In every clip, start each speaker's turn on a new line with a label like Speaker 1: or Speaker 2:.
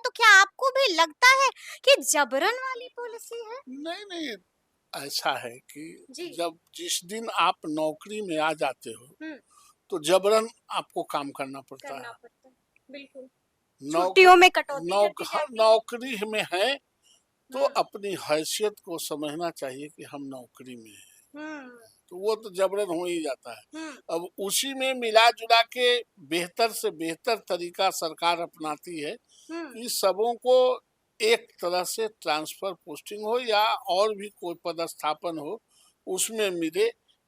Speaker 1: तो क्या आपको भी लगता है कि जबरन वाली पॉलिसी है?
Speaker 2: नहीं नहीं, ऐसा है कि
Speaker 1: जी।
Speaker 2: जब जिस दिन आप नौकरी में आ जाते हो
Speaker 1: हम्म।
Speaker 2: तो जबरन आपको काम करना पड़ता
Speaker 1: करना
Speaker 2: है।
Speaker 1: पड़ता है, बिल्कुल।
Speaker 2: नौक,
Speaker 1: छुट्टियों में कटौती कर दी जाती है।
Speaker 2: नौकरी में है तो
Speaker 1: हम्म।
Speaker 2: अपनी हैसियत को समझना चाहिए कि हम नौकरी में हैं,
Speaker 1: हम्म।
Speaker 2: तो वो तो जबरन हो ही जाता है।
Speaker 1: हम्म।
Speaker 2: अब उसी में मिला जुला के बेहतर से बेहतर तरीका सरकार अपनाती है
Speaker 1: हम्म।
Speaker 2: कि सबों को एक तरह से ट्रांसफर पोस्टिंग हो या और भी कोई पदस्थापन हो उसमें मिले,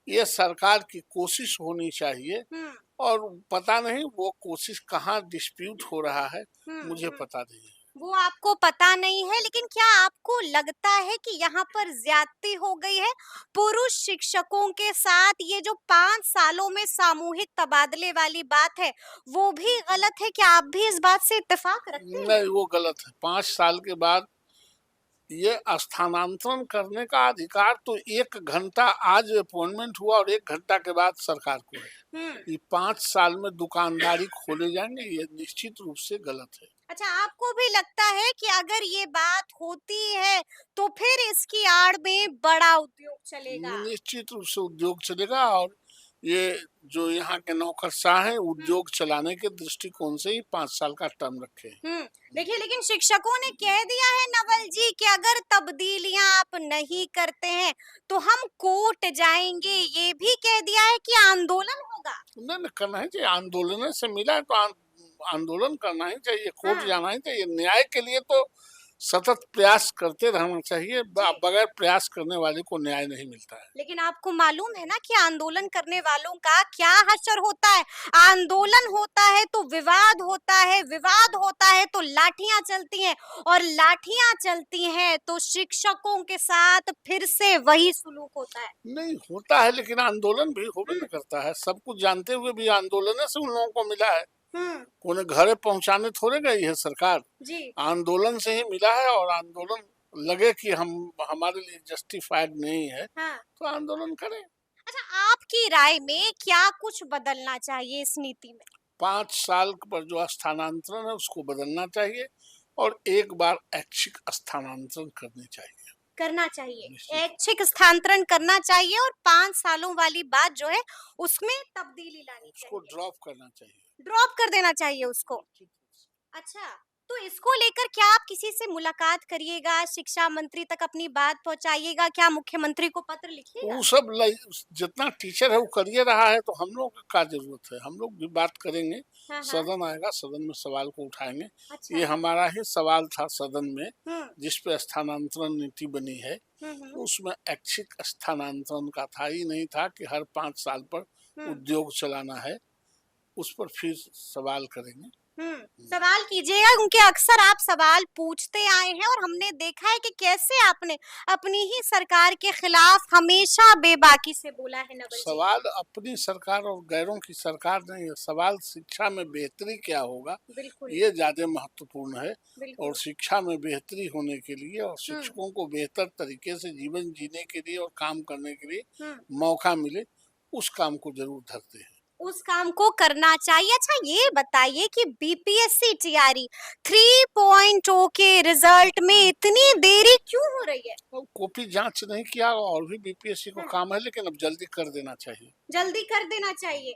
Speaker 2: ये सरकार की कोशिश होनी चाहिए।
Speaker 1: हम्म।
Speaker 2: और पता नहीं वो कोशिश कहाँ डिस्प्यूट हो रहा है, मुझे
Speaker 1: हम्म।
Speaker 2: पता नहीं है।
Speaker 1: वो आपको पता नहीं है, लेकिन क्या आपको लगता है कि यहाँ पर ज्यादती हो गई है पुरुष शिक्षकों के साथ? ये जो 5 सालों में सामूहिक तबादले वाली बात है, वो भी गलत है? क्या आप भी इस बात से इत्तेफाक रखते हैं?
Speaker 2: नहीं, वो गलत है। 5 साल के बाद ये स्थानांतरण करने का अधिकार तो 1 घंटा आज अपॉइंटमेंट हुआ और 1 घंटा के बाद सरकार को है।
Speaker 1: हम्म।
Speaker 2: ये 5 साल में दुकानदारी खोले जाएंगे, ये निश्चित रूप से गलत है।
Speaker 1: अच्छा, आपको भी लगता है कि अगर ये बात होती है तो फिर इसकी आड़ में बड़ा उद्योग चलेगा?
Speaker 2: निश्चित रूप से उद्योग चलेगा और ये जो यहाँ के नौकरशाह हैं उद्योग चलाने के दृष्टिकोण से ही 5 साल का टर्म रखे हैं।
Speaker 1: देखिए, लेकिन शिक्षकों ने कह दिया है नवल जी कि अगर तब्दीलियां आप नहीं करते हैं तो हम कोर्ट जाएंगे। ये भी कह दिया है कि आंदोलन होगा।
Speaker 2: नहीं करना ही चाहिए, आंदोलन से मिला है तो आंदोलन करना ही चाहिए, कोर्ट
Speaker 1: हाँ।
Speaker 2: जाना ही चाहिए। न्याय के लिए तो सतत प्रयास करते रहना चाहिए,
Speaker 1: जी।
Speaker 2: बगैर प्रयास करने वाले को न्याय नहीं मिलता है।
Speaker 1: लेकिन आपको मालूम है ना कि आंदोलन करने वालों का क्या हश्र होता है? आंदोलन होता है तो विवाद होता है, विवाद होता है तो लाठियां चलती हैं, और लाठियां चलती हैं तो शिक्षकों के साथ फिर से वही सुलूक होता है।
Speaker 2: नहीं होता है, लेकिन आंदोलन भी होबे
Speaker 1: हम्म।
Speaker 2: न करता है। सब कुछ जानते हुए भी आंदोलन से उन लोगों को मिला है।
Speaker 1: हम्म।
Speaker 2: उन्हें घरे पहुंचाने थोड़े गई है सरकार,
Speaker 1: जी।
Speaker 2: आंदोलन से ही मिला है। और आंदोलन लगे कि हम हमारे लिए जस्टिफाइड नहीं है
Speaker 1: हाँ।
Speaker 2: तो आंदोलन करें।
Speaker 1: अच्छा, आपकी राय में क्या कुछ बदलना चाहिए इस नीति में?
Speaker 2: 5 साल पर जो स्थानांतरण है उसको बदलना चाहिए और एक बार ऐच्छिक स्थानांतरण करनी चाहिए।
Speaker 1: करना चाहिए,
Speaker 2: निश्चित
Speaker 1: ऐच्छिक स्थानांतरण करना चाहिए, और 5 सालों वाली बात जो है उसमें तब्दीली लानी
Speaker 2: उसको
Speaker 1: चाहिए,
Speaker 2: ड्रॉप करना चाहिए।
Speaker 1: ड्रॉप कर देना चाहिए उसको। अच्छा, तो इसको लेकर क्या आप किसी से मुलाकात करिएगा, शिक्षा मंत्री तक अपनी बात पहुंचाइएगा? क्या मुख्यमंत्री को पत्र लिखिएगा?
Speaker 2: वो सब जितना टीचर है वो करिए रहा है, तो हम लोग का जरूरत है, हम लोग भी बात करेंगे।
Speaker 1: हाँ हाँ।
Speaker 2: सदन आएगा, सदन में सवाल को उठाएंगे।
Speaker 1: अच्छा।
Speaker 2: ये हमारा ही सवाल था सदन में,
Speaker 1: हम्म।
Speaker 2: जिस पे स्थानांतरण नीति बनी है।
Speaker 1: हम्म।
Speaker 2: तो उसमें ऐच्छिक स्थानांतरण का था ही नहीं था कि हर 5 साल पर
Speaker 1: हम्म।
Speaker 2: उद्योग चलाना है। उस पर फिर सवाल करेंगे।
Speaker 1: सवाल कीजिएगा, क्योंकि अक्सर आप सवाल पूछते आए हैं और हमने देखा है कि कैसे आपने अपनी ही सरकार के खिलाफ हमेशा बेबाकी से बोला है नवल जी।
Speaker 2: सवाल अपनी सरकार और गैरों की सरकार नहीं है, सवाल शिक्षा में बेहतरी क्या होगा,
Speaker 1: बिल्कुल।
Speaker 2: ये ज्यादा महत्वपूर्ण है।
Speaker 1: बिल्कुल।
Speaker 2: और शिक्षा में बेहतरी होने के लिए और
Speaker 1: हम्म।
Speaker 2: शिक्षकों को बेहतर तरीके से जीवन जीने के लिए और काम करने के लिए
Speaker 1: हम्म।
Speaker 2: मौका मिले, उस काम को जरूर धरते हैं।
Speaker 1: उस काम को करना चाहिए। अच्छा, ये बताइए कि बीपीएससी टीआरई 3.0 के रिजल्ट में इतनी देरी क्यों हो रही है?
Speaker 2: और कॉपी जांच नहीं किया और भी बीपीएससी को
Speaker 1: हाँ।
Speaker 2: काम है, लेकिन अब जल्दी कर देना चाहिए।
Speaker 1: जल्दी कर देना चाहिए।